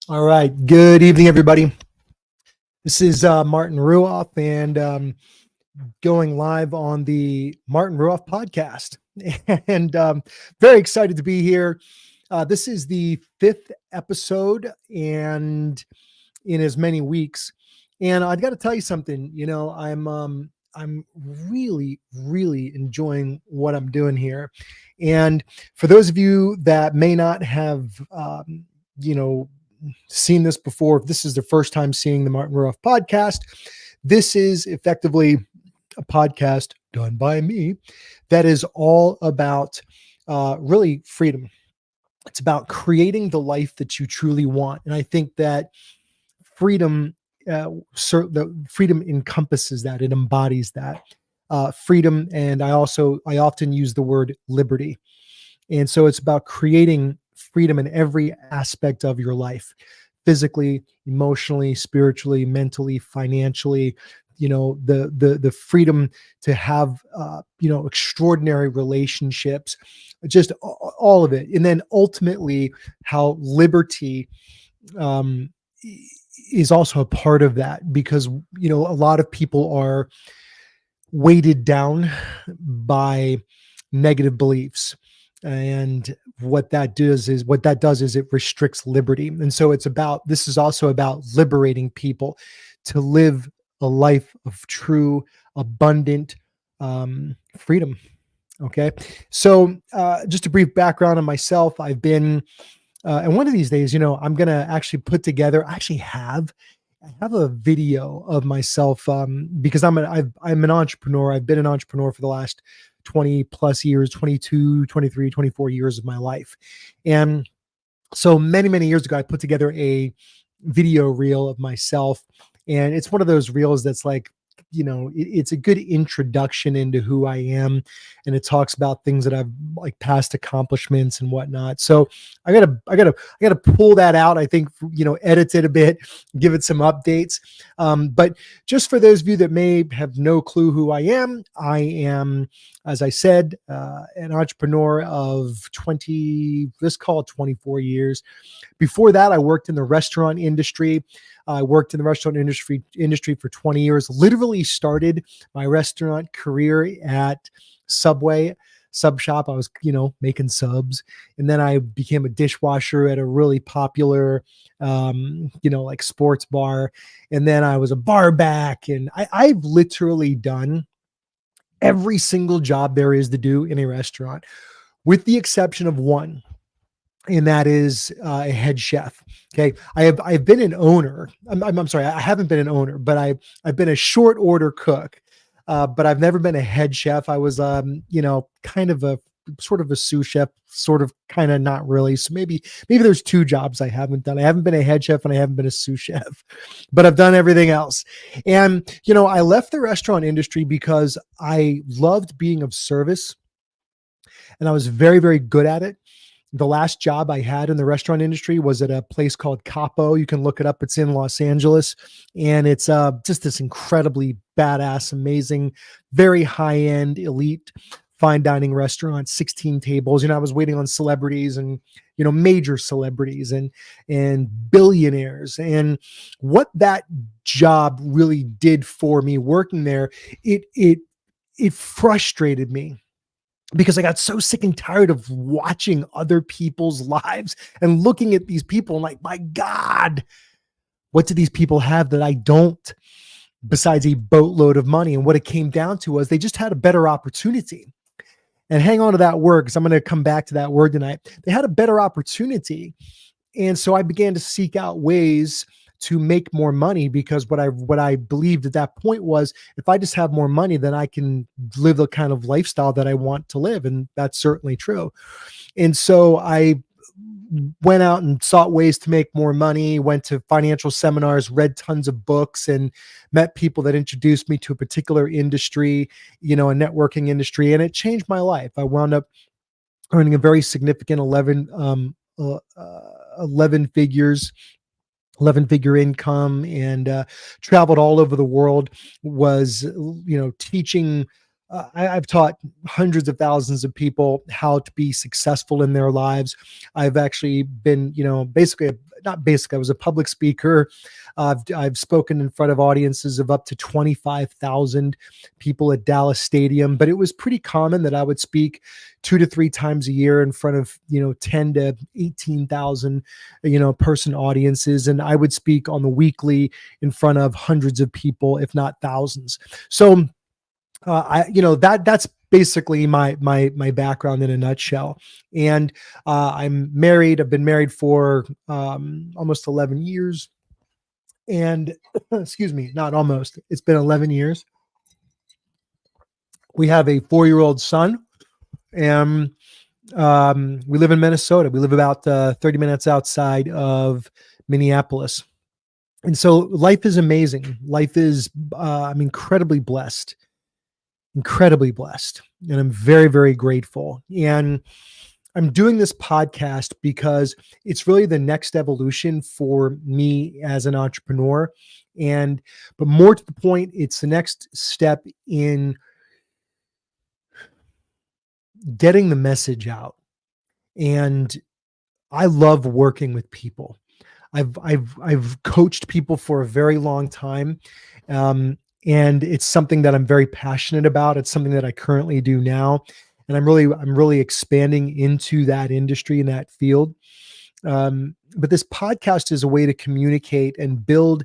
All right. Good evening, everybody. This is Martin Ruof and going live on the Martin Ruof podcast. And very excited to be here. This is the fifth episode and in as many weeks. And I've got to tell you something, I'm really enjoying what I'm doing here. And for those of you that may not have, you know, seen this before, if this is the first time seeing the Martin Ruoff podcast, this is effectively a podcast done by me that is all about really freedom. It's about creating the life that you truly want. And I think that freedom, the freedom encompasses that, it embodies that freedom. And I often use the word liberty. And so it's about creating freedom in every aspect of your life, physically, emotionally, spiritually, mentally, financially, the freedom to have extraordinary relationships, just all of it. And then ultimately how liberty um is also a part of that, because a lot of people are weighted down by negative beliefs, and what that does is it restricts liberty. And so this is also about liberating people to live a life of true abundant freedom. Okay, so just a brief background on myself. I've been and one of these days, I'm gonna actually put together. I have a video of myself because I'm an entrepreneur. I've been an entrepreneur for the last 20 plus years, 22, 23, 24 years of my life. And so many years ago, I put together a video reel of myself. And it's one of those reels that's like, it's a good introduction into who I am. And it talks about things that I've like past accomplishments and whatnot. So I gotta pull that out. I think, edit it a bit, give it some updates. But just for those of you that may have no clue who I am, as I said, an entrepreneur of 20, let's call it 24 years. Before that, I worked in the restaurant industry. I worked in the restaurant industry for 20 years. Literally started my restaurant career at Subway sub shop. I was, making subs, and then I became a dishwasher at a really popular, like sports bar, and then I was a bar back, and I've literally done every single job there is to do in a restaurant, with the exception of one, and that is a head chef. Okay, I've been an owner. I'm sorry, I haven't been an owner, but I've been a short order cook, but I've never been a head chef. I was kind of a sort of a sous chef, sort of, kind of, not really. So maybe there's two jobs I haven't done. I haven't been a head chef and I haven't been a sous chef, but I've done everything else. And I left the restaurant industry because I loved being of service, and I was very good at it. The last job I had in the restaurant industry was at a place called Capo. You can look it up. It's in Los Angeles. And it's just this incredibly badass, amazing, very high-end, elite, fine dining restaurant, 16 tables. I was waiting on celebrities and, major celebrities and billionaires. And what that job really did for me working there, it frustrated me, because I got so sick and tired of watching other people's lives and looking at these people and like, my God, what do these people have that I don't, besides a boatload of money? And what it came down to was they just had a better opportunity. And hang on to that word, because I'm going to come back to that word tonight. They had a better opportunity. And so I began to seek out ways to make more money, because what I believed at that point was, if I just have more money, then I can live the kind of lifestyle that I want to live. And that's certainly true. And so I went out and sought ways to make more money, went to financial seminars, read tons of books, and met people that introduced me to a particular industry, a networking industry. And it changed my life. I wound up earning a very significant 11 figures 11-figure income, and traveled all over the world, was teaching I've taught hundreds of thousands of people how to be successful in their lives. I've actually been, basically, not basically, I was a public speaker. I've spoken in front of audiences of up to 25,000 people at Dallas Stadium, but it was pretty common that I would speak 2 to 3 times a year in front of, 10 to 18,000, person audiences. And I would speak on the weekly in front of hundreds of people, if not thousands. So, that's basically my background in a nutshell. And I'm married. I've been married for almost 11 years. And excuse me, not almost. It's been 11 years. We have a 4-year-old son, and we live in Minnesota. We live about 30 minutes outside of Minneapolis. And so life is amazing. Life is, I'm incredibly blessed. And I'm very, very grateful. And I'm doing this podcast because it's really the next evolution for me as an entrepreneur. But more to the point, it's the next step in getting the message out. And I love working with people. I've coached people for a very long time. And it's something that I'm very passionate about. It's something that I currently do now. And I'm really expanding into that industry and that field. But this podcast is a way to communicate and build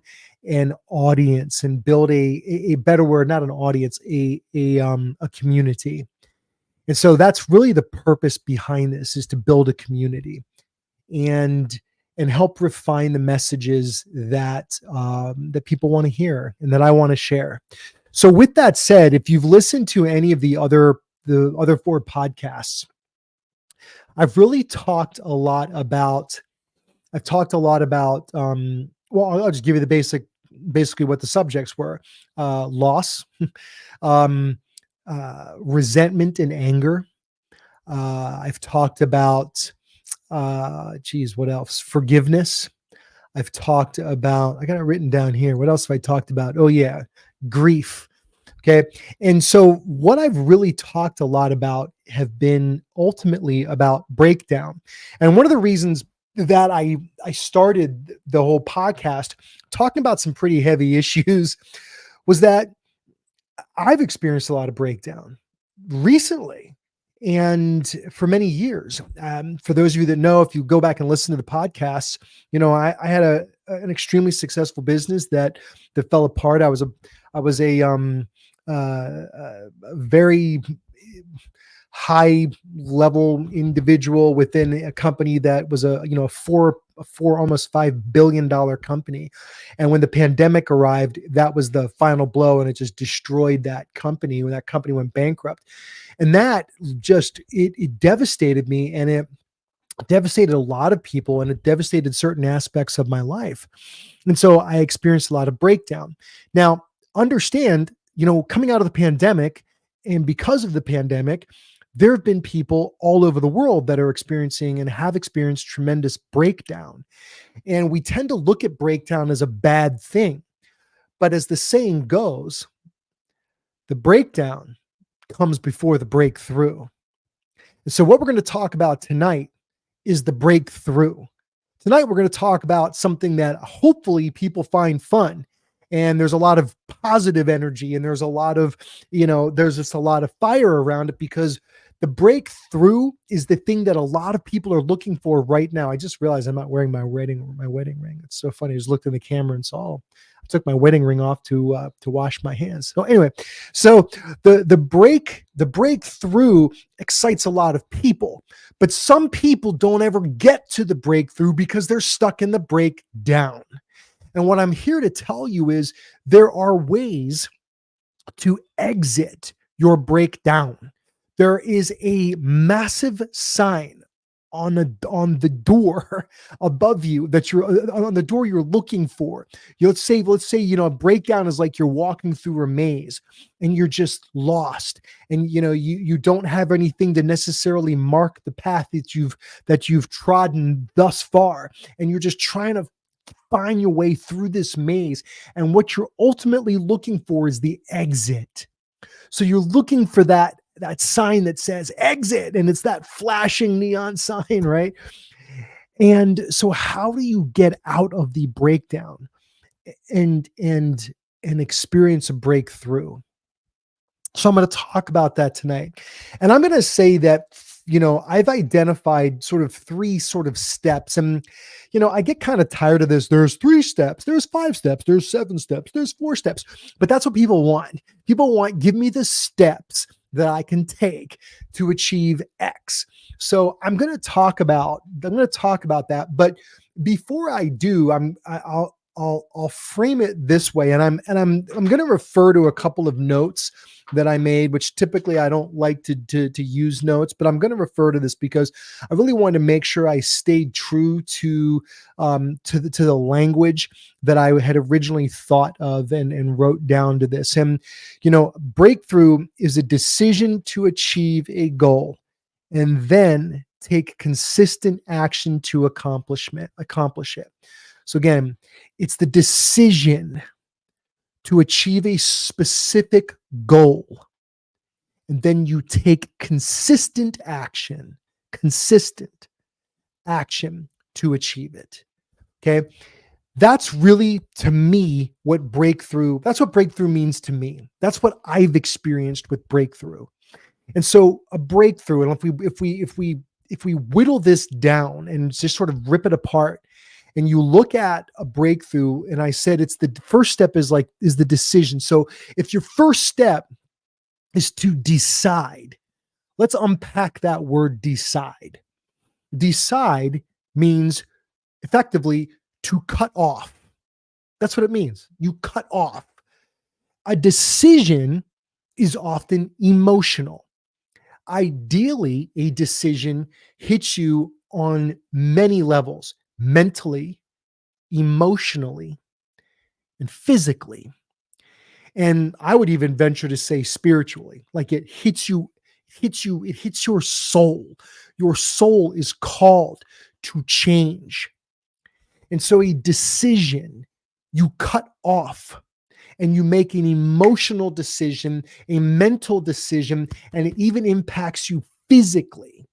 an audience and build a better word, not an audience, a community. And so that's really the purpose behind this, is to build a community and help refine the messages that that people want to hear and that I want to share. So with that said, if you've listened to any of the other 4 podcasts, I've talked a lot about well, I'll just give you basically what the subjects were: loss, resentment and anger. I've talked about what else? Forgiveness. I've talked about, I got it written down here. What else have I talked about? Oh yeah, grief. Okay. And so what I've really talked a lot about have been ultimately about breakdown. And one of the reasons that I started the whole podcast talking about some pretty heavy issues was that I've experienced a lot of breakdown recently and for many years. For those of you that know, if you go back and listen to the podcasts, I had an extremely successful business that fell apart. I was a very high level individual within a company that was a almost $5 billion company. And when the pandemic arrived, that was the final blow, and it just destroyed that company when that company went bankrupt. And that just, it devastated me, and it devastated a lot of people, and it devastated certain aspects of my life. And so I experienced a lot of breakdown. Now, understand, coming out of the pandemic, and because of the pandemic, there have been people all over the world that are experiencing and have experienced tremendous breakdown. And we tend to look at breakdown as a bad thing. But as the saying goes, the breakdown comes before the breakthrough. And so what we're going to talk about tonight is the breakthrough. Tonight, we're going to talk about something that hopefully people find fun. And there's a lot of positive energy, and there's a lot of, there's just a lot of fire around it, because the breakthrough is the thing that a lot of people are looking for right now. I just realized I'm not wearing my wedding ring. It's so funny. I just looked in the camera and saw, I took my wedding ring off to wash my hands. So anyway, so the breakthrough excites a lot of people, but some people don't ever get to the breakthrough because they're stuck in the breakdown. And what I'm here to tell you is there are ways to exit your breakdown. There is a massive sign on the door above you that you're on the door you're looking for. Let's say, a breakdown is like you're walking through a maze and you're just lost, and you don't have anything to necessarily mark the path that you've trodden thus far, and you're just trying to find your way through this maze. And what you're ultimately looking for is the exit. So you're looking for that sign that says exit, and it's that flashing neon sign, right? And so how do you get out of the breakdown and experience a breakthrough? So I'm going to talk about that tonight. And I'm going to say that, I've identified sort of three sort of steps. And, I get kind of tired of this. There's 3 steps, there's 5 steps, there's 7 steps, there's 4 steps. But that's what people want. People want, give me the steps that I can take to achieve X. So I'm going to talk about that. But before I do, I'll frame it this way. And I'm going to refer to a couple of notes that I made, which typically I don't like to use notes, but I'm going to refer to this because I really wanted to make sure I stayed true to the language that I had originally thought of and wrote down to this. And breakthrough is a decision to achieve a goal and then take consistent action to accomplish it. So again, it's the decision to achieve a specific goal. And then you take consistent action to achieve it. Okay. That's really, to me, that's what breakthrough means to me. That's what I've experienced with breakthrough. And so a breakthrough, and if we whittle this down and just sort of rip it apart, and you look at a breakthrough, and I said it's the first step is the decision. So if your first step is to decide, let's unpack that word decide. Decide means effectively to cut off. That's what it means. You cut off. A decision is often emotional. Ideally, a decision hits you on many levels: mentally, emotionally, and physically. And I would even venture to say spiritually. Like it hits your soul. Your soul is called to change. And so a decision you cut off, and you make an emotional decision, a mental decision, and it even impacts you physically.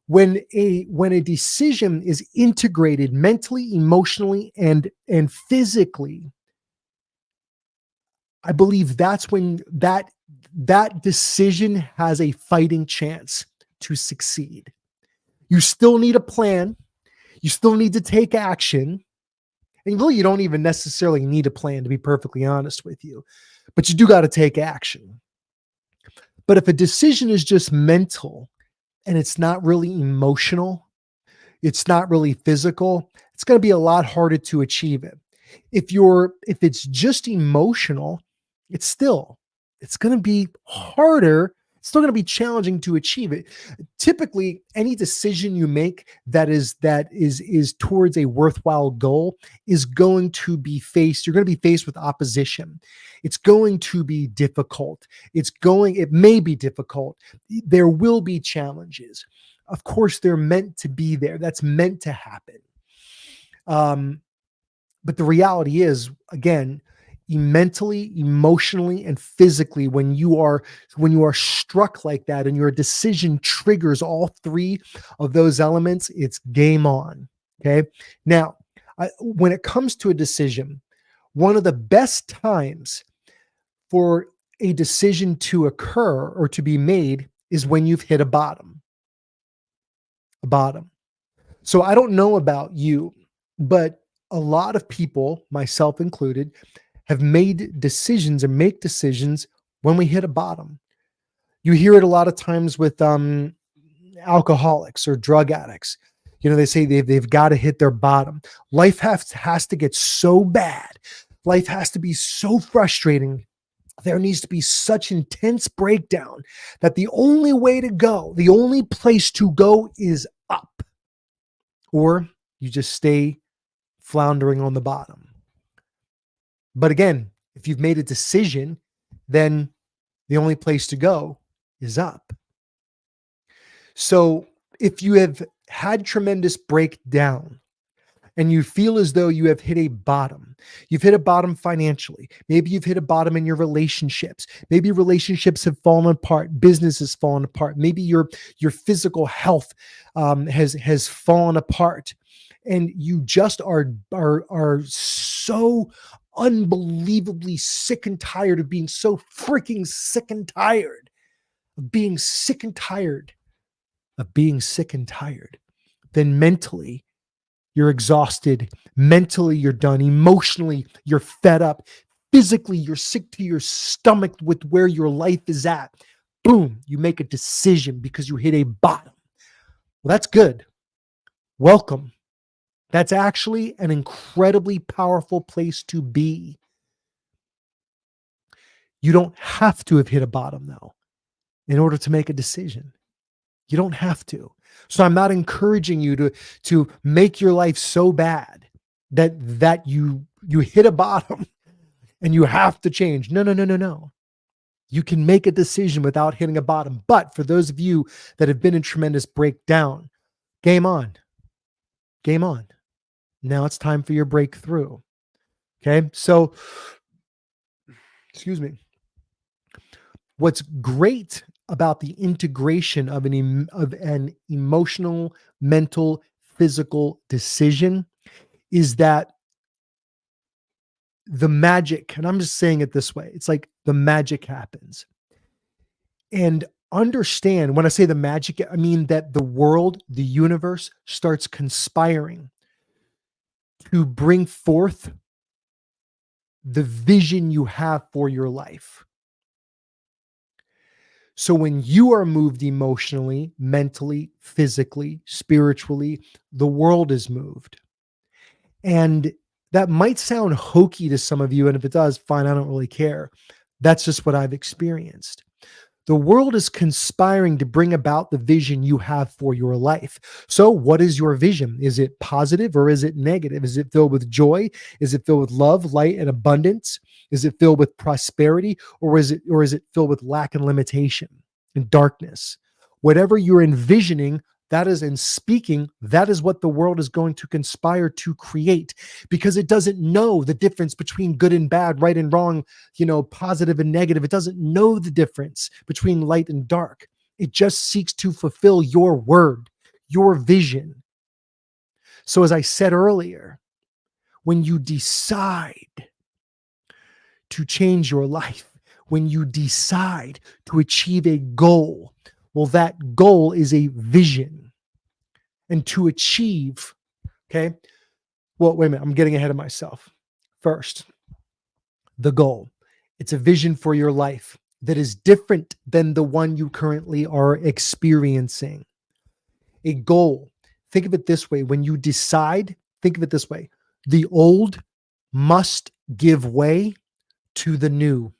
When a decision is integrated mentally, emotionally, and physically, I believe that's when that decision has a fighting chance to succeed. You still need a plan. You still need to take action. And really, you don't even necessarily need a plan, to be perfectly honest with you. But you do got to take action. But if a decision is just mental and it's not really emotional, it's not really physical, it's going to be a lot harder to achieve it. If it's just emotional, it's going to be harder. It's still going to be challenging to achieve it. Typically, any decision you make that is towards a worthwhile goal is going to be faced. You're going to be faced with opposition. It's going to be difficult. It may be difficult. There will be challenges. Of course, they're meant to be there. That's meant to happen. But the reality is, again, mentally, emotionally, and physically, when you are struck like that and your decision triggers all 3 of those elements, it's game on. Okay. Now, when it comes to a decision, one of the best times for a decision to occur or to be made is when you've hit a bottom. So I don't know about you, but a lot of people, myself included, have made decisions and make decisions when we hit a bottom. You hear it a lot of times with alcoholics or drug addicts. They say they've got to hit their bottom. Life has to get so bad. Life has to be so frustrating. There needs to be such intense breakdown that the only place to go is up. Or you just stay floundering on the bottom. But again, if you've made a decision, then the only place to go is up. So if you have had tremendous breakdown and you feel as though you have hit a bottom. You've hit a bottom financially. Maybe you've hit a bottom in your relationships. Maybe relationships have fallen apart. Business has fallen apart. Maybe your physical health has fallen apart, and you just are so unbelievably sick and tired of being so freaking sick and tired of being sick and tired of being sick and tired. Then mentally, you're exhausted. Mentally, you're done. Emotionally, you're fed up. Physically, you're sick to your stomach with where your life is at. Boom, you make a decision because you hit a bottom. Well, that's good. Welcome. That's actually an incredibly powerful place to be. You don't have to have hit a bottom, though, in order to make a decision. You don't have to. So I'm not encouraging you to make your life so bad that you hit a bottom and you have to change. No. You can make a decision without hitting a bottom. But for those of you that have been in tremendous breakdown, game on. Game on. Now it's time for your breakthrough. Okay? So, excuse me. What's great about the integration of an emotional, mental, physical decision is that the magic, and I'm just saying it this way, it's like the magic happens. And understand, when I say the magic, I mean that the world, the universe starts conspiring to bring forth the vision you have for your life. So when you are moved emotionally, mentally, physically, spiritually, the world is moved. And that might sound hokey to some of you. And if it does, fine, I don't really care. That's just what I've experienced. The world is conspiring to bring about the vision you have for your life. So what is your vision? Is it positive or is it negative? Is it filled with joy? Is it filled with love, light, and abundance? Is it filled with prosperity, or is it filled with lack and limitation and darkness? Whatever you're envisioning, that is in speaking, that is what the world is going to conspire to create, because it doesn't know the difference between good and bad, right and wrong, positive and negative. It doesn't know the difference between light and dark. It just seeks to fulfill your word, your vision. So as I said earlier, when you decide to change your life, when you decide to achieve a goal, well, that goal is a vision. And to achieve, okay, well, wait a minute, I'm getting ahead of myself. First, the goal. It's a vision for your life that is different than the one you currently are experiencing. A goal. Think of it this way. When you decide, think of it this way. The old must give way to the new.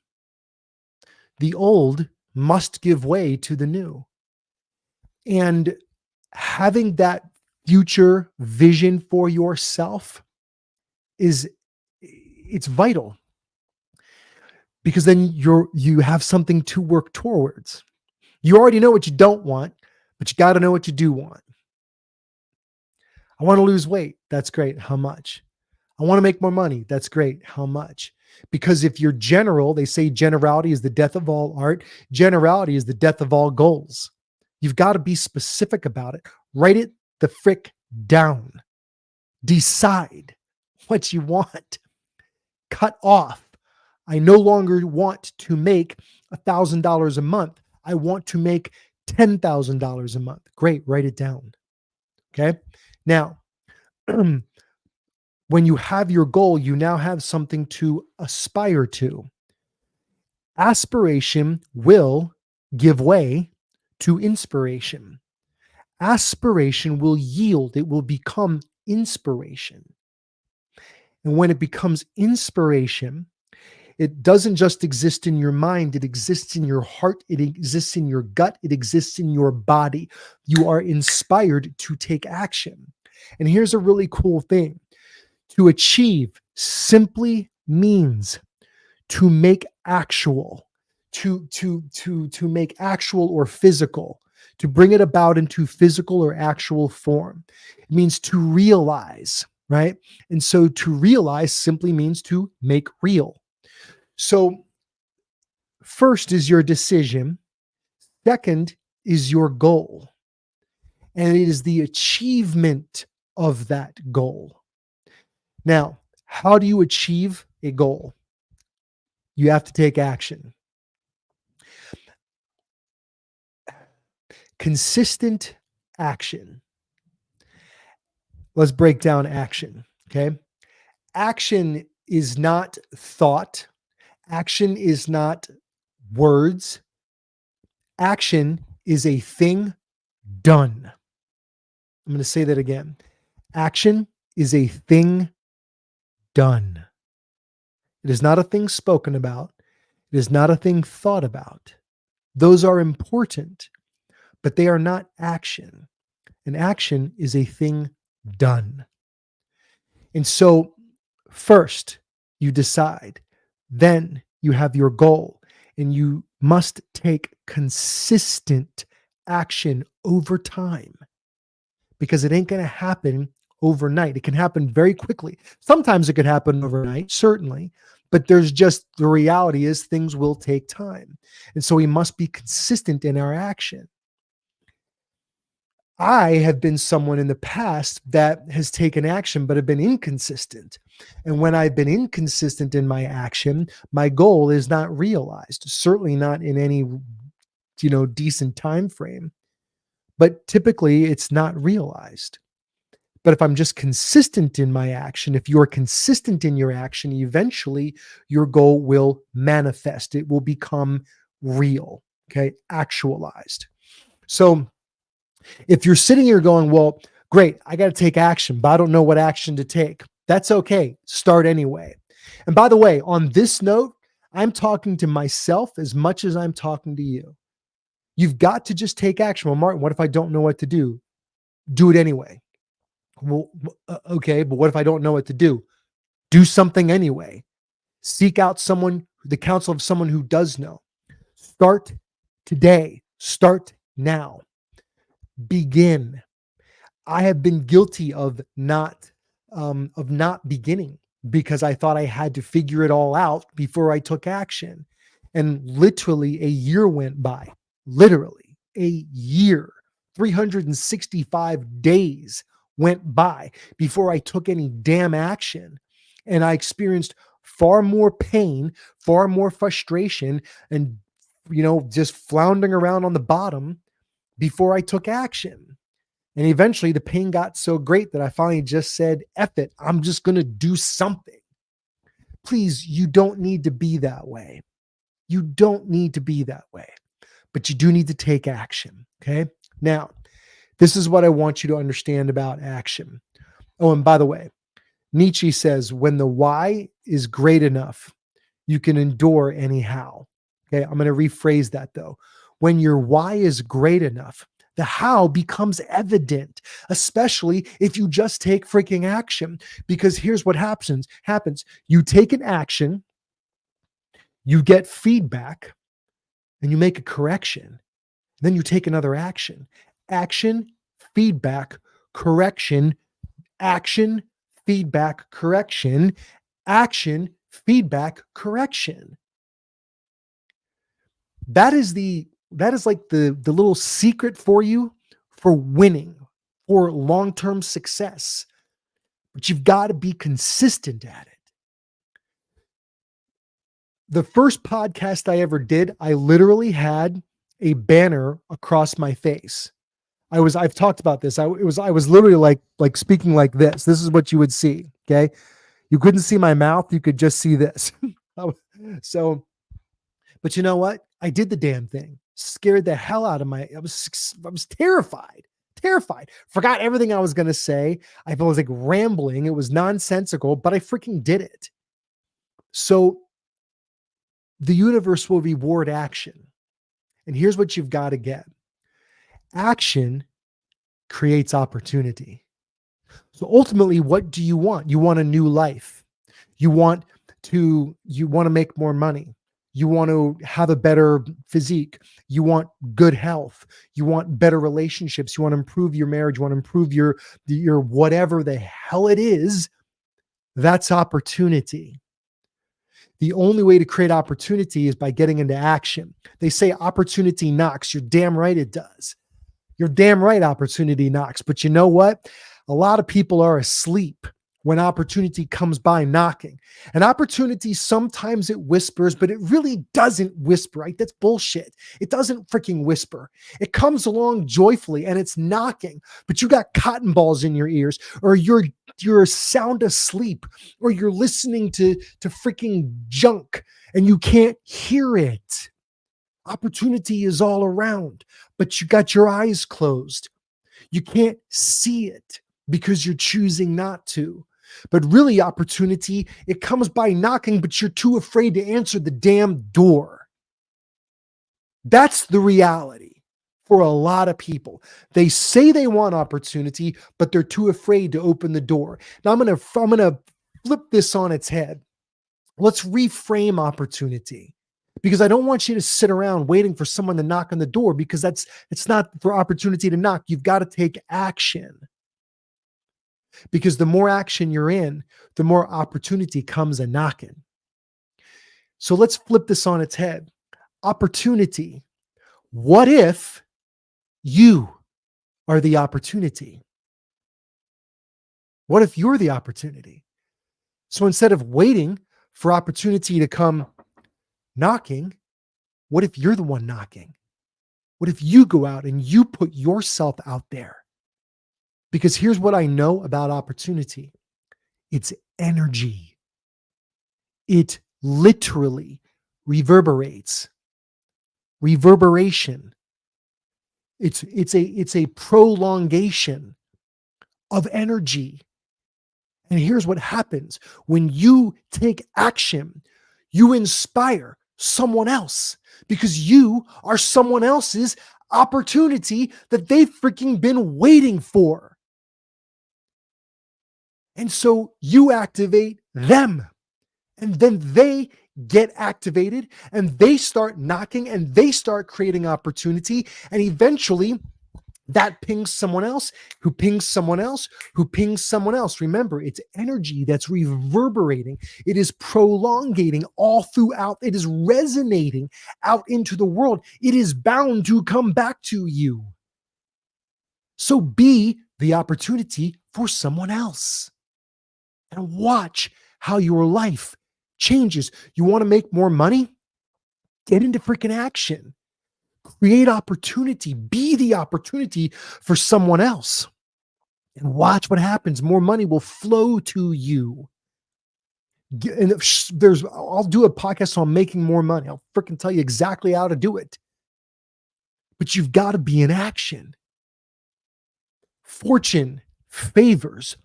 The old must give way to the new. And having that future vision for yourself it's vital, because then you have something to work towards. You already know what you don't want, but you got to know what you do want. I want to lose weight. That's great. How much? I want to make more money. That's great. How much? Because if you're general, they say generality is the death of all art. Generality is the death of all goals. You've got to be specific about it. Write it the frick down. Decide what you want. Cut off. I no longer want to make $1,000 a month. I want to make $10,000 a month. Great. Write it down. Okay. Now, when you have your goal, you now have something to aspire to. Aspiration will give way to inspiration. Aspiration will yield. It will become inspiration. And when it becomes inspiration, it doesn't just exist in your mind. It exists in your heart. It exists in your gut. It exists in your body. You are inspired to take action. And here's a really cool thing. To achieve simply means to make actual, to make actual or physical, to bring it about into physical or actual form. It means to realize. right? And so to realize simply means to make real. So first is your decision. Second is your goal. And it is the achievement of that goal. Now, how do you achieve a goal? You have to take action. Consistent action. Let's break down action. Okay. Action is not thought. Action is not words. Action is a thing done. I'm going to say that again. Action is a thing done. It is not a thing spoken about. It is not a thing thought about. Those are important, but they are not action. An action is a thing done. And so, first, you decide, then you have your goal, and you must take consistent action over time because it ain't going to happen overnight. It can happen very quickly. Sometimes it could happen overnight, certainly, but there's just the reality is things will take time. And so we must be consistent in our action. I have been someone in the past that has taken action, but have been inconsistent. And when I've been inconsistent in my action, my goal is not realized, certainly not in any, decent time frame. But typically it's not realized. But if I'm just consistent in my action, if you're consistent in your action, eventually your goal will manifest. It will become real, okay, actualized. So if you're sitting here going, well, great, I got to take action, but I don't know what action to take. That's okay. Start anyway. And by the way, on this note, I'm talking to myself as much as I'm talking to you. You've got to just take action. Well, Martin, what if I don't know what to do? Do it anyway. Well, okay, but what if I don't know what to do? Do something anyway. Seek out the counsel of someone who does know. Start today. Start now. Begin. I have been guilty of not beginning because I thought I had to figure it all out before I took action. And literally a year went by. Literally a year. 365 days went by before I took any damn action. And I experienced far more pain, far more frustration, and, just floundering around on the bottom before I took action. And eventually the pain got so great that I finally just said, F it, I'm just going to do something. Please, you don't need to be that way. You don't need to be that way, but you do need to take action. Okay. Now, this is what I want you to understand about action. Oh, and by the way, Nietzsche says, when the why is great enough, you can endure anyhow. Okay. I'm going to rephrase that though. When your why is great enough, the how becomes evident, especially if you just take freaking action. Because here's what happens. You take an action, you get feedback, and you make a correction. Then you take another action. Action, feedback, correction, action, feedback, correction, action, feedback, correction. That is like the little secret for you for winning, for long-term success. But you've got to be consistent at it. The first podcast I ever did, I literally had a banner across my face. I've talked about this. I was literally like speaking like this. This is what you would see. Okay. You couldn't see my mouth. You could just see this. So, but you know what? I did the damn thing. Scared the hell out of I was terrified. Forgot everything I was going to say. I was like rambling. It was nonsensical, but I freaking did it. So the universe will reward action. And here's what you've got to get. Action creates opportunity. So ultimately, what do you want? You want a new life. You want to make more money. You want to have a better physique. You want good health. You want better relationships. You want to improve your marriage. You want to improve your whatever the hell it is. That's opportunity. The only way to create opportunity is by getting into action. They say opportunity knocks. You're damn right it does. You're damn right opportunity knocks. But you know what? A lot of people are asleep when opportunity comes by knocking. And opportunity, sometimes it whispers, but it really doesn't whisper, right? That's bullshit. It doesn't freaking whisper. It comes along joyfully and it's knocking, but you got cotton balls in your ears, or you're sound asleep, or you're listening to freaking junk and you can't hear it. Opportunity is all around, but you got your eyes closed. You can't see it because you're choosing not to. But really, opportunity, it comes by knocking, but you're too afraid to answer the damn door. That's the reality for a lot of people. They say they want opportunity, but they're too afraid to open the door. Now I'm gonna flip this on its head. Let's reframe opportunity, because I don't want you to sit around waiting for someone to knock on the door, because it's not for opportunity to knock. You've got to take action. Because the more action you're in, the more opportunity comes a knocking. So let's flip this on its head. Opportunity. What if you are the opportunity? What if you're the opportunity? So instead of waiting for opportunity to come knocking, what if you're the one knocking? What if you go out and you put yourself out there? Because here's what I know about opportunity. It's energy. It literally reverberates. Reverberation. It's a prolongation of energy. And here's what happens. When you take action, you inspire someone else, because you are someone else's opportunity that they've freaking been waiting for. And so you activate them, and then they get activated and they start knocking and they start creating opportunity. And eventually that pings someone else, who pings someone else, who pings someone else. Remember, it's energy that's reverberating. It is prolongating all throughout. It is resonating out into the world. It is bound to come back to you. So be the opportunity for someone else. And watch how your life changes. You want to make more money? Get into freaking action. Create opportunity. Be the opportunity for someone else. And watch what happens. More money will flow to you. And I'll do a podcast on making more money. I'll freaking tell you exactly how to do it. But you've got to be in action. Fortune favors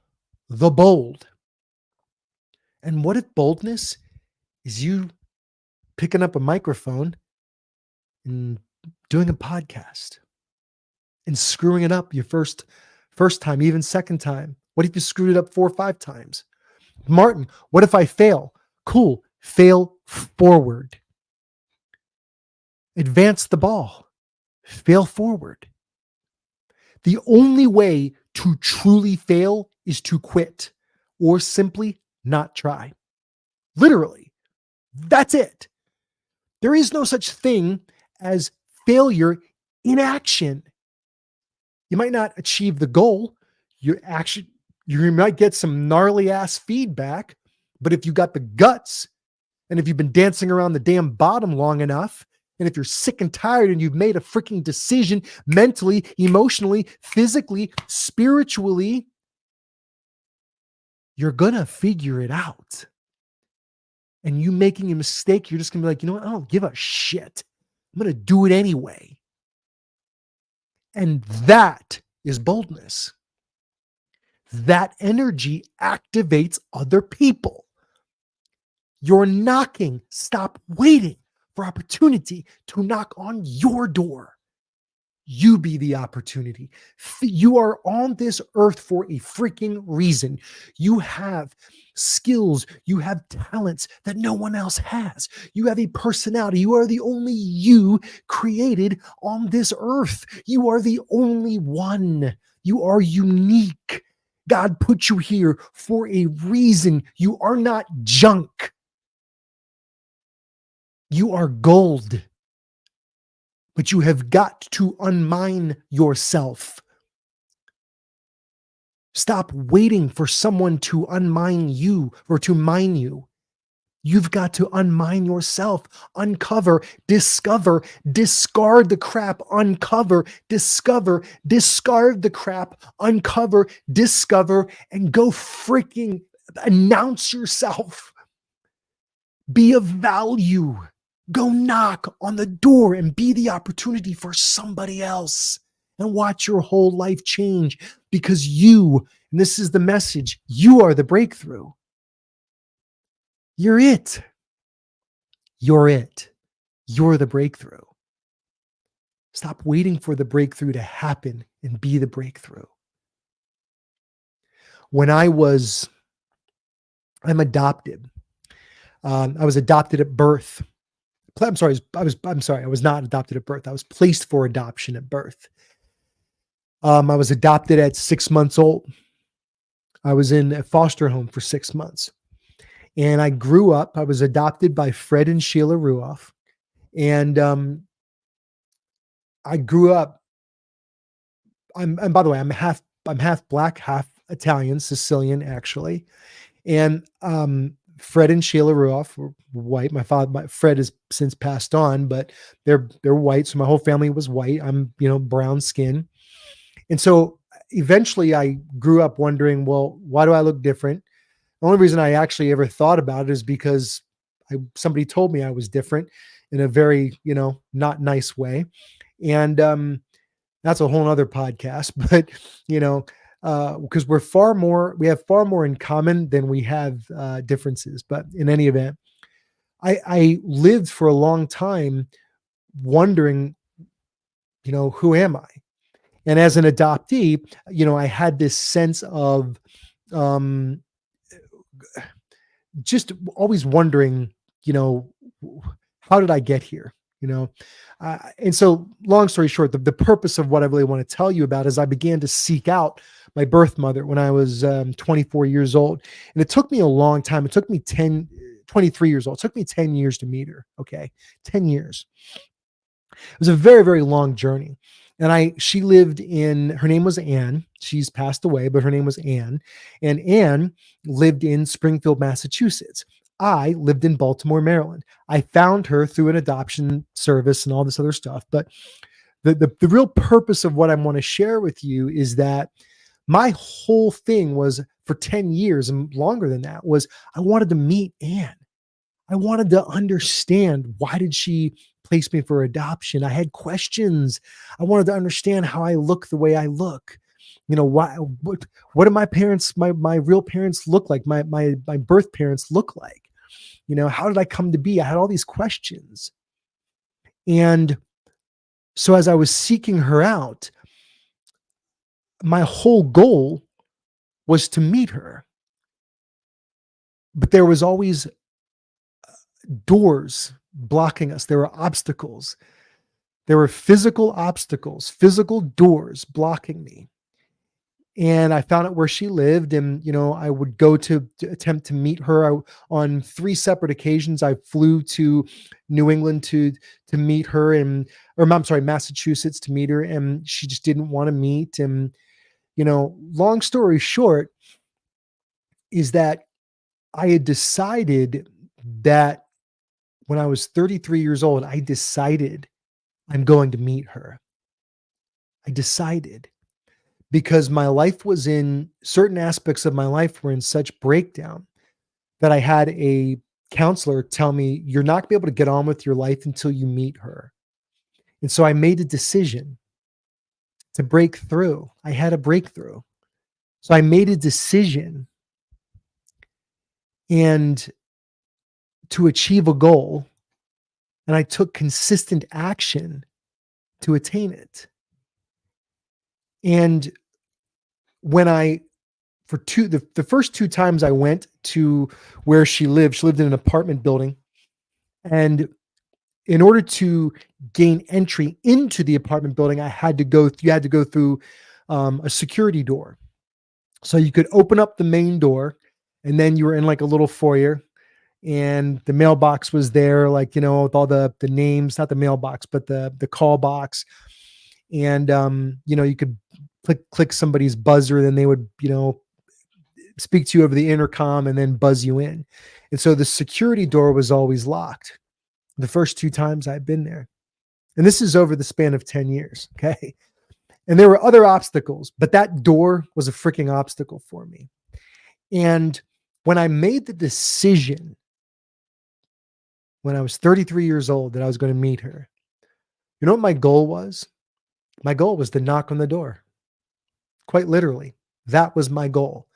the bold. And what if boldness is you picking up a microphone and doing a podcast and screwing it up your first time, even second time? What if you screwed it up 4 or 5 times? Martin, what if I fail? Cool. Fail forward. Advance the ball. Fail forward. The only way to truly fail is to quit or simply not try. Literally. That's it. There is no such thing as failure in action. You might not achieve the goal. You might get some gnarly ass feedback, but if you got the guts, and if you've been dancing around the damn bottom long enough, and if you're sick and tired and you've made a freaking decision mentally, emotionally, physically, spiritually, you're going to figure it out. And you making a mistake, you're just going to be like, you know what? I don't give a shit. I'm going to do it anyway. And that is boldness. That energy activates other people. You're knocking. Stop waiting for opportunity to knock on your door. You be the opportunity. You are on this earth for a freaking reason. You have skills, you have talents that no one else has. You have a personality. You are the only you created on this earth. You are the only one. You are unique. God put you here for a reason. You are not junk. You are gold. But you have got to unmine yourself. Stop waiting for someone to unmine you or to mine you. You've got to unmine yourself, uncover, discover, discard the crap, uncover, discover, discard the crap, uncover, discover, and go freaking announce yourself. Be of value. Go knock on the door and be the opportunity for somebody else and watch your whole life change because you, and this is the message, you are the breakthrough. You're it. You're it. You're the breakthrough. Stop waiting for the breakthrough to happen and be the breakthrough. When I'm adopted. I was adopted at birth. I'm sorry. I was not adopted at birth. I was placed for adoption at birth. I was adopted at 6 months old. I was in a foster home for 6 months. And I grew up. I was adopted by Fred and Sheila Ruof. And I grew up. And by the way, I'm half black, half Italian, Sicilian, actually. And Fred and Sheila Ruof were white. Fred has since passed on, but they're white. So my whole family was white. I'm, brown skin. And so eventually I grew up wondering, well, why do I look different? The only reason I actually ever thought about it is because somebody told me I was different in a very, not nice way. And that's a whole other podcast, but, because we have far more in common than we have differences. But in any event, I lived for a long time wondering, who am I? And as an adoptee, I had this sense of just always wondering, how did I get here? And so long story short, the purpose of what I really want to tell you about is I began to seek out my birth mother when I was 24 years old. And it took me a long time. It took me 23 years old. It took me 10 years to meet her. Okay. 10 years. It was a very, very long journey. And she lived her name was Anne. She's passed away, but her name was Anne. And Anne lived in Springfield, Massachusetts. I lived in Baltimore, Maryland. I found her through an adoption service and all this other stuff. But the real purpose of what I want to share with you is that my whole thing was for 10 years and longer than that was I wanted to meet Anne. I wanted to understand, why did she place me for adoption? I had questions. I wanted to understand how I look the way I look. What do my parents, my real parents look like? My birth parents look like? How did I come to be? I had all these questions. And so as I was seeking her out, my whole goal was to meet her. But there was always doors blocking us. There were obstacles. There were physical obstacles, physical doors blocking me. And I found out where she lived, and I would go to attempt to meet her. On 3 separate occasions, I flew to New England to meet her, Massachusetts to meet her, and she just didn't want to meet. And long story short, is that I had decided that when I was 33 years old, I decided I'm going to meet her. I decided. Because my life was certain aspects of my life were in such breakdown that I had a counselor tell me, you're not going to be able to get on with your life until you meet her. And so I made a decision to break through. I had a breakthrough. So I made a decision and to achieve a goal, and I took consistent action to attain it. And when I, the first two times I went to where she lived in an apartment building. And in order to gain entry into the apartment building, you had to go through a security door. So you could open up the main door, and then you were in like a little foyer, and the mailbox was there, like, with all the names, not the mailbox, but the call box. And you could click somebody's buzzer, then they would, speak to you over the intercom and then buzz you in. And so the security door was always locked the first two times I've been there. And this is over the span of 10 years. Okay. And there were other obstacles, but that door was a freaking obstacle for me. And when I made the decision when I was 33 years old that I was going to meet her, you know what my goal was? My goal was to knock on the door. Quite literally, that was my goal.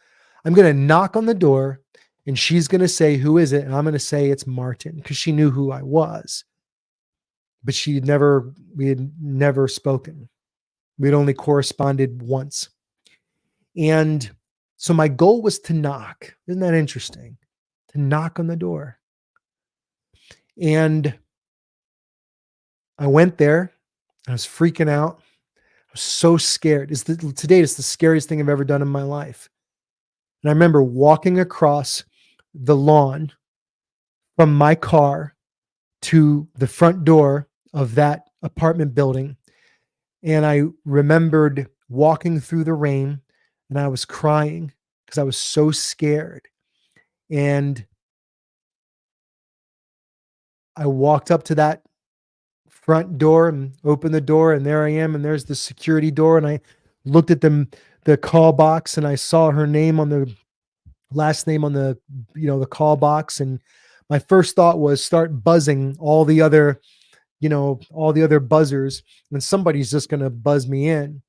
I'm going to knock on the door, and she's going to say, "Who is it?" And I'm going to say it's Martin, because she knew who I was. But we had never spoken. We'd only corresponded once. And so my goal was to knock. Isn't that interesting? To knock on the door. And I went there. I was freaking out. I was so scared. Today it's the scariest thing I've ever done in my life. And I remember walking across the lawn from my car to the front door of that apartment building. And I remembered walking through the rain, and I was crying because I was so scared. And I walked up to that front door and opened the door, and there I am, and there's the security door. And I looked at the call box, and I saw her name on the last name on the call box. And my first thought was start buzzing all the other buzzers, and somebody's just going to buzz me in.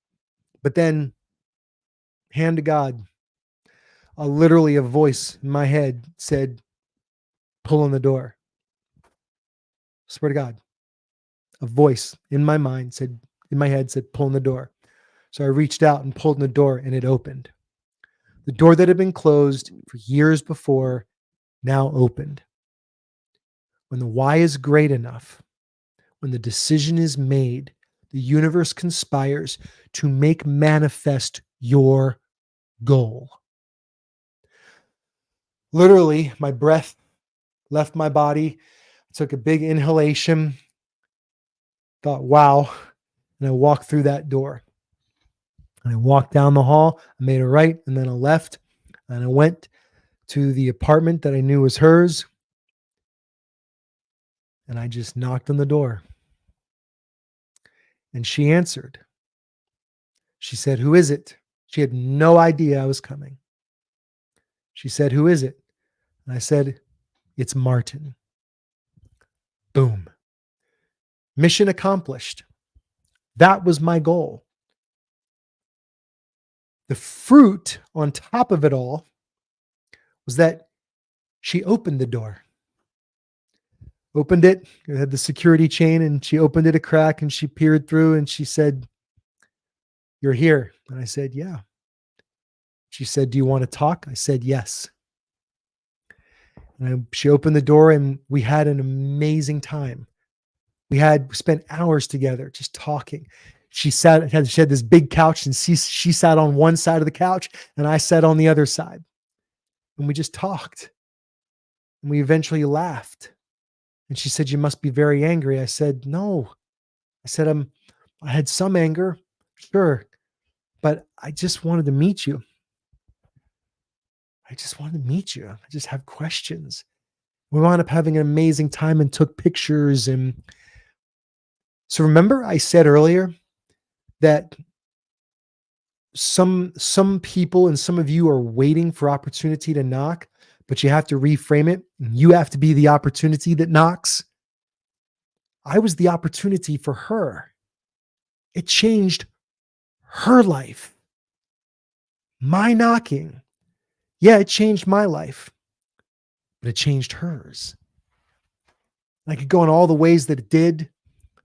But then, hand to God, literally a voice in my head said, "Pull on the door." Swear to God, a voice in my head said, "Pull on the door." So I reached out and pulled on the door, and it opened. The door that had been closed for years before now opened. When the why is great enough, when the decision is made, the universe conspires to make manifest your goal. Literally, my breath left my body. I took a big inhalation, thought, wow. And I walked through that door. And I walked down the hall. I made a right and then a left. And I went to the apartment that I knew was hers. And I just knocked on the door. And she answered. She said, "Who is it?" She had no idea I was coming. She said, "Who is it?" And I said, "It's Martin." Boom. Mission accomplished. That was my goal. The fruit on top of it all was that she opened the door. Opened it. It had the security chain, and she opened it a crack, and she peered through, and she said, "You're here." And I said, "Yeah." She said, "Do you want to talk?" I said, "Yes." And she opened the door, and we had an amazing time. We spent hours together just talking. She had this big couch, and she sat on one side of the couch, and I sat on the other side. And we just talked. And we eventually laughed. And she said, "You must be very angry." I said, "No." I said, I had some anger, sure, but I just wanted to meet you. I just have questions. We wound up having an amazing time and took pictures. And so remember I said earlier that some people and some of you are waiting for opportunity to knock, but you have to reframe it. You have to be the opportunity that knocks. I was the opportunity for her. It changed her life. My knocking, yeah, it changed my life, but it changed hers. I could go in all the ways that it did,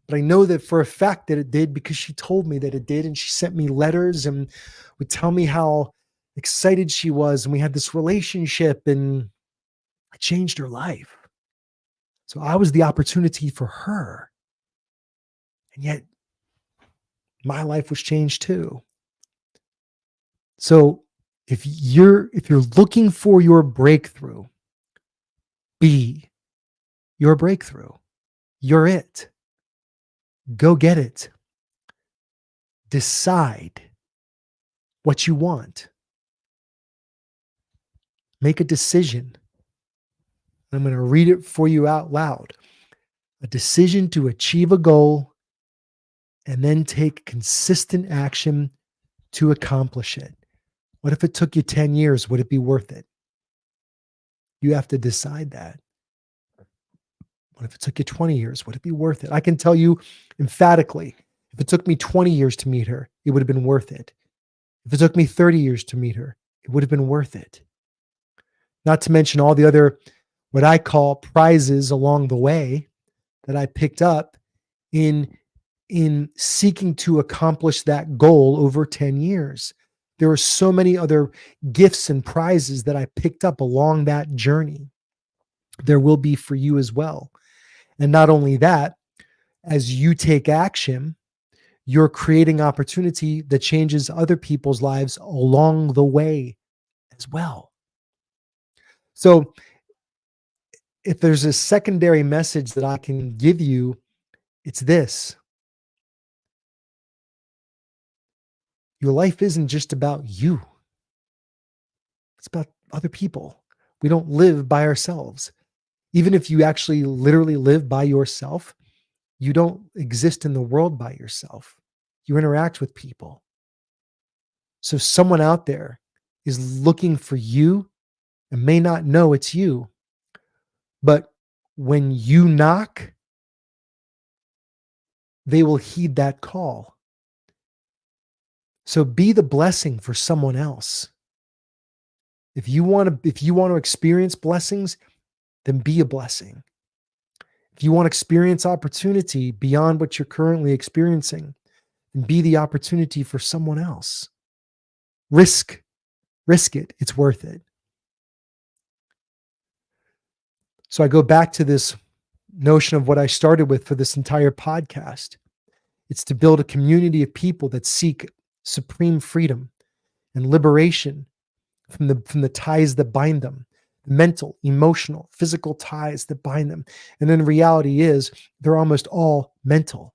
But I know that for a fact that it did because she told me that it did. And she sent me letters and would tell me how excited she was. And we had this relationship and I changed her life. So I was the opportunity for her. And yet my life was changed too. So if you're looking for your breakthrough, be your breakthrough. You're it. Go get it. Decide what you want. Make a decision. I'm going to read it for you out loud. A decision to achieve a goal and then take consistent action to accomplish it. What if it took you 10 years? Would it be worth it? You have to decide that. What if it took you 20 years? Would it be worth it? I can tell you emphatically, if it took me 20 years to meet her, it would have been worth it. If it took me 30 years to meet her, it would have been worth it. Not to mention all the other, what I call prizes along the way that I picked up in seeking to accomplish that goal over 10 years. There are so many other gifts and prizes that I picked up along that journey. There will be for you as well. And not only that, as you take action, you're creating opportunity that changes other people's lives along the way as well. So if there's a secondary message that I can give you, it's this. Your life isn't just about you. It's about other people. We don't live by ourselves. Even if you actually literally live by yourself, you don't exist in the world by yourself. You interact with people. So someone out there is looking for you and may not know it's you. But when you knock, they will heed that call. So be the blessing for someone else. If you want to experience blessings, then be a blessing. If you want to experience opportunity beyond what you're currently experiencing, then be the opportunity for someone else. Risk it. It's worth it. So I go back to this notion of what I started with for this entire podcast. It's to build a community of people that seek supreme freedom and liberation from the ties that bind them, mental, emotional, physical ties that bind them. And then the reality is they're almost all mental,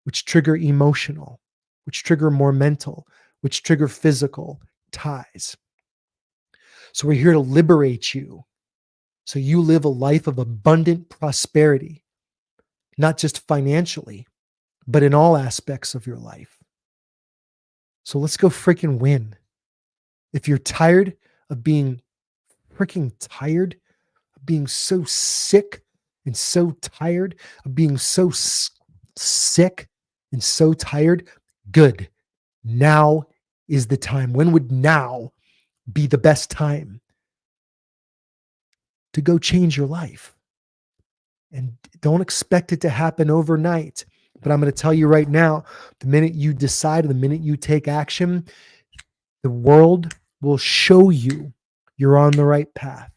which trigger emotional, which trigger more mental, which trigger physical ties. So we're here to liberate you so you live a life of abundant prosperity, not just financially, but in all aspects of your life. So let's go freaking win. If you're tired of being freaking tired, of being so sick and so tired, of being so sick and so tired, good. Now is the time. When would now be the best time to go change your life? And don't expect it to happen overnight. But I'm going to tell you right now, the minute you decide, the minute you take action, the world will show you you're on the right path.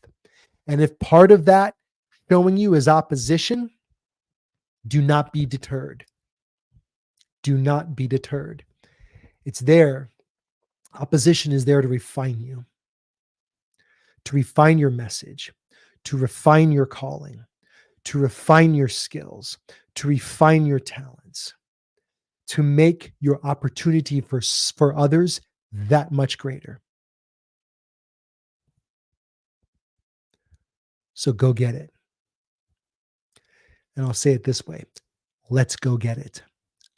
And if part of that showing you is opposition, do not be deterred. Do not be deterred. It's there. Opposition is there to refine you, to refine your message, to refine your calling, to refine your skills, to refine your talents, to make your opportunity for others that much greater. So go get it. And I'll say it this way. Let's go get it.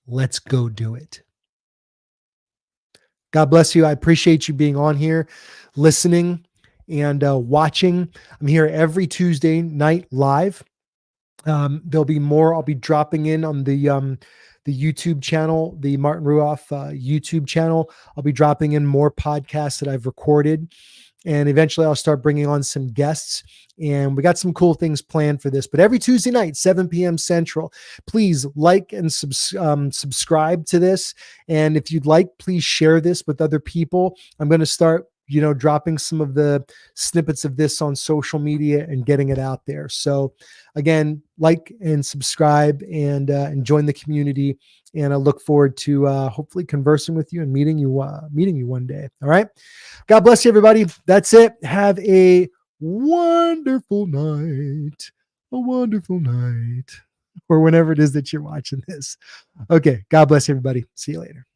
Let's go do it. God bless you. I appreciate you being on here, listening and watching. I'm here every Tuesday night live. There'll be more. I'll be dropping in on the YouTube channel, the Martin Ruof YouTube channel. I'll be dropping in more podcasts that I've recorded. And eventually I'll start bringing on some guests, and we got some cool things planned for this. But every Tuesday night, 7 p.m. Central, please like and subscribe to this. And if you'd like, please share this with other people. I'm going to start dropping some of the snippets of this on social media and getting it out there. So again, like and subscribe, and join the community. And I look forward to hopefully conversing with you and meeting you one day. All right. God bless you, everybody. That's it. Have a wonderful night. A wonderful night. Or whenever it is that you're watching this. Okay. God bless everybody. See you later.